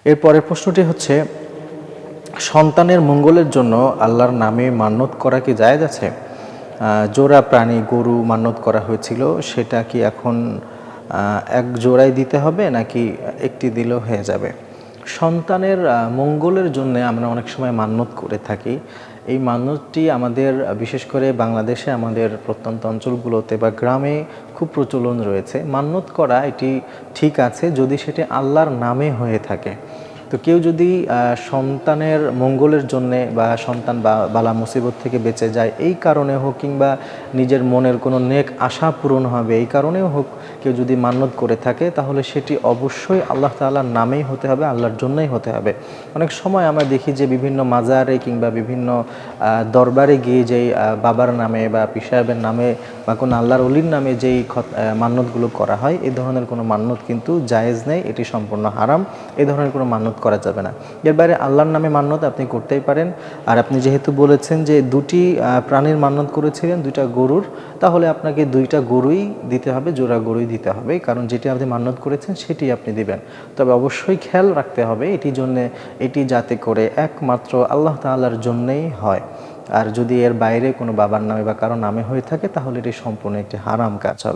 এর পরের প্রশ্নটি হচ্ছে, সন্তানের মঙ্গলের জন্য আল্লাহর নামে মান্যত করা কি জায়েজ আছে? জোড়া প্রাণী গরু মান্যত করা হয়েছিল, সেটা কি এখন এক জোড়াই দিতে হবে নাকি একটি দিলেও হয়ে যাবে? সন্তানের মঙ্গলের জন্য আমরা অনেক সময় মান্যত করে থাকি। এই মান্যতটি আমাদের বিশেষ করে বাংলাদেশে আমাদের প্রত্যন্ত অঞ্চলগুলোতে বা গ্রামে খুব প্রচলন রয়েছে। মান্যত করা এটি ঠিক আছে যদি সেটি আল্লাহর নামে হয়ে থাকে। তো কেউ যদি সন্তানের মঙ্গলের জন্যে বা সন্তান বালা মুসিবত থেকে বেঁচে যায় এই কারণে হোক, কিংবা নিজের মনের কোনো নেক আশা পূরণ হবে এই কারণেও হোক, কেউ যদি মান্যত করে থাকে তাহলে সেটি অবশ্যই আল্লাহ তাআলার নামেই হতে হবে, আল্লাহর জন্যই হতে হবে। অনেক সময় আমরা দেখি যে বিভিন্ন মাজারে কিংবা বিভিন্ন দরবারে গিয়ে যেই বাবার নামে বা পীর সাহেবের নামে বা কোনো আল্লাহর ওলির নামে যেই মান্যতগুলো করা হয়, এই ধরনের কোনো মান্যত কিন্তু জায়েজ নেই, এটি সম্পূর্ণ হারাম। এই ধরনের কোনো মান্যত করা যাবে না। এর বাইরে আল্লাহর নামে মান্যত আপনি করতেই পারেন। আর আপনি যেহেতু বলেছেন যে দুটি প্রাণীর মান্যত করেছিলেন, দুইটা গরুর, তাহলে আপনাকে দুইটা গরুই দিতে হবে, জোড়া গরুই দিতে হবে, কারণ যেটি আপনি মান্যত করেছেন সেটি আপনি দিবেন। তবে অবশ্যই খেয়াল রাখতে হবে এটি যাতে করে একমাত্র আল্লাহ তাআলার জন্যেই হয়। আর যদি এর বাইরে কোনো বাবার নামে বা কারো নামে হয়ে থাকে তাহলে এটি সম্পূর্ণ একটি হারাম কাজ হবে।